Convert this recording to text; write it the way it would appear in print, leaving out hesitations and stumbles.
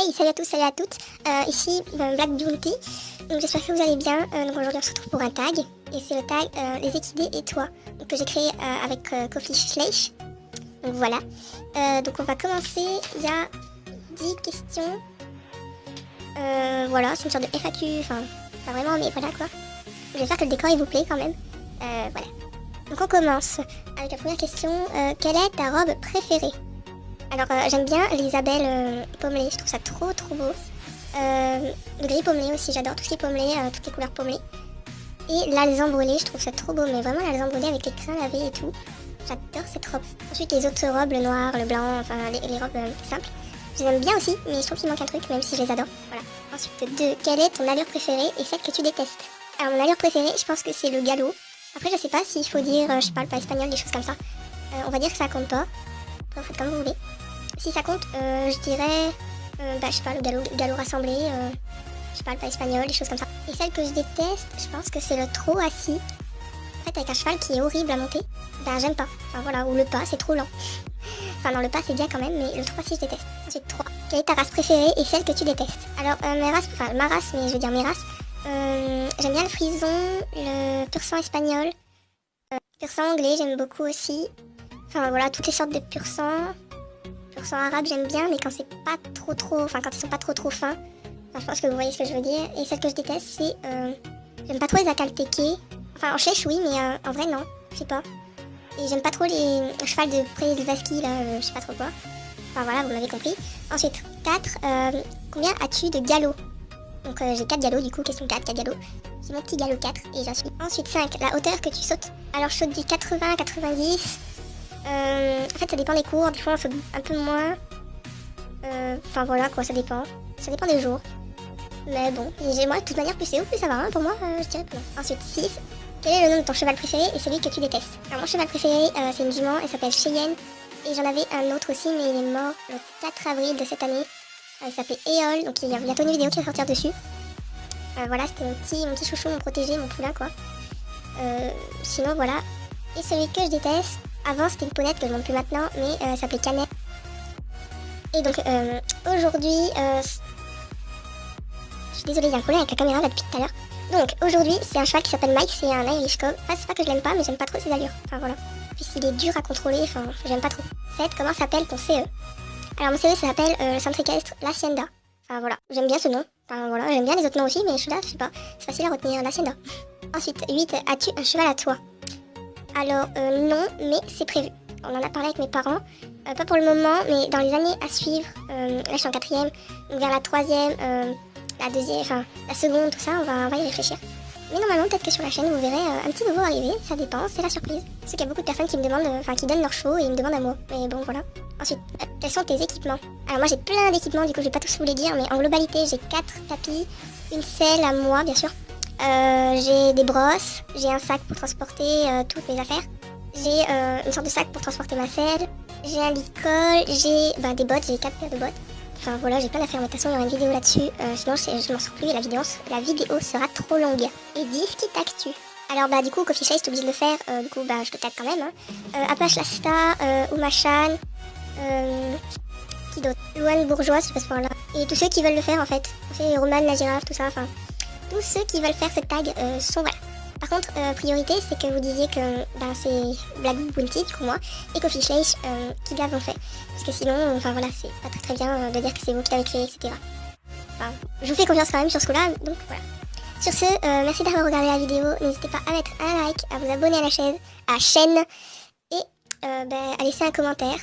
Hey, salut à tous, salut à toutes. Ici Black Bounty. Donc j'espère que vous allez bien. Donc aujourd'hui on se retrouve pour un tag. Et c'est le tag Les Équidés et toi. Donc, que j'ai créé avec Coffee Slash. Donc voilà. Donc on va commencer. Il y a 10 questions. Voilà, c'est une sorte de FAQ. Enfin, pas vraiment, mais voilà quoi. J'espère que le décor il vous plaît quand même. Voilà. Donc on commence avec la première question. Quelle est ta robe préférée? Alors j'aime bien les abelles pommelées, je trouve ça trop beau. Le gris pommelé aussi, j'adore tout ce qui est pommelé, toutes les couleurs pommelées. Et l'alezan brûlé, je trouve ça trop beau, mais vraiment l'alezan brûlé avec les crins lavés et tout. J'adore cette robe. Ensuite les autres robes, le noir, le blanc, enfin les robes simples. Je les aime bien aussi, mais je trouve qu'il manque un truc, même si je les adore. Voilà. Ensuite 2, quelle est ton allure préférée et celle que tu détestes? Alors mon allure préférée, je pense que c'est le galop. Après je sais pas s'il faut dire, je parle pas espagnol, des choses comme ça. On va dire que ça compte pas. Après vous faites comme vous voulez. Si ça compte, je dirais, je sais pas, le galop rassemblé, je parle pas espagnol, des choses comme ça. Et celle que je déteste, je pense que c'est le trot assis. En fait, avec un cheval qui est horrible à monter, j'aime pas. Enfin voilà, ou le pas, c'est trop lent. Enfin non, le pas c'est bien quand même, mais le trot assis je déteste. Ensuite 3. Quelle est ta race préférée et celle que tu détestes? Alors, ma race, mais je veux dire mes races. J'aime bien le frison, le pur sang espagnol, pur sang anglais, j'aime beaucoup aussi. Enfin voilà, toutes les sortes de pur sang. Pur sang arabe j'aime bien, mais quand c'est pas trop, enfin quand ils sont pas trop fins. Enfin je pense que vous voyez ce que je veux dire. Et celle que je déteste c'est, j'aime pas trop les akalteke. Enfin en chèche oui, mais en vrai non, je sais pas. Et j'aime pas trop les cheval de Przewalski là, je sais pas trop quoi. Enfin voilà, vous m'avez compris. Ensuite 4, combien as-tu de galops? Donc j'ai 4 galops du coup, question 4 galops. C'est mon petit galop 4 et j'en suis. Ensuite 5, la hauteur que tu sautes. Alors je saute du 80 à 90. En fait ça dépend des cours, des fois on saute un peu moins. Enfin voilà quoi, ça dépend. Ça dépend des jours. Mais bon, moi de toute manière plus c'est haut, plus ça va, hein, pour moi je dirais que non. Ensuite 6, quel est le nom de ton cheval préféré et celui que tu détestes? Alors mon cheval préféré c'est une jument, elle s'appelle Cheyenne. Et j'en avais un autre aussi mais il est mort le 4 avril de cette année. Il s'appelait Eol, donc il y a bientôt une vidéo qui va sortir dessus. Voilà, c'était mon petit chouchou, mon protégé, mon poulain quoi. Sinon voilà. Et celui que je déteste, avant c'était une ponette que je monte plus maintenant, mais elle s'appelait Canette. Et donc aujourd'hui, je suis désolée, il y a un problème avec la caméra là depuis tout à l'heure. Donc aujourd'hui c'est un cheval qui s'appelle Mike, c'est un Irish Cob. Enfin c'est pas que je l'aime pas, mais j'aime pas trop ses allures. Enfin voilà. Puis il est dur à contrôler, enfin j'aime pas trop. 7, comment s'appelle ton CE? Alors mon CE ça s'appelle le centre équestre l'Hacienda. Enfin voilà, j'aime bien ce nom. Enfin voilà, j'aime bien les autres noms aussi, mais celui-là je sais pas, c'est facile à retenir, l'Hacienda. Ensuite 8, as-tu un cheval à toi? Alors non, mais c'est prévu. On en a parlé avec mes parents, pas pour le moment, mais dans les années à suivre, là je suis en 4ème, donc vers la 3ème, la 2ème, enfin la seconde, tout ça, on va y réfléchir. Mais normalement, peut-être que sur la chaîne, vous verrez un petit nouveau arriver, ça dépend, c'est la surprise. Parce qu'il y a beaucoup de personnes qui me demandent, qui donnent leurs chevaux et ils me demandent à moi. Mais bon, voilà. Ensuite, quels sont tes équipements? Alors moi j'ai plein d'équipements, du coup je vais pas tous vous les dire, mais en globalité j'ai 4 tapis, une selle à moi bien sûr. J'ai des brosses, j'ai un sac pour transporter toutes mes affaires. J'ai une sorte de sac pour transporter ma selle. J'ai un lit de colle, j'ai des bottes, j'ai 4 paires de bottes. Enfin voilà, j'ai plein d'affaires, mais de toute façon il y aura une vidéo là-dessus. Sinon je m'en sors plus et la vidéo sera trop longue. Et 10 qui t'actu. Alors du coup Coffee Chase t'es obligé de le faire, du coup je te tag quand même. Hein. Apache Lasta, Oumachan, qui d'autre? Louane Bourgeois, je passe par là. Et tous ceux qui veulent le faire en fait. C'est Roman, la girafe, tout ça, enfin. Tous ceux qui veulent faire ce tag sont voilà. Par contre, priorité, c'est que vous disiez que c'est Black Bounty, du coup moi, et Coffee Slash qui l'avons fait. Parce que sinon, enfin voilà, c'est pas très bien de dire que c'est vous qui l'avez créé, etc. Enfin, je vous fais confiance quand même sur ce coup-là, donc voilà. Sur ce, merci d'avoir regardé la vidéo. N'hésitez pas à mettre un like, à vous abonner à la chaîne et à laisser un commentaire.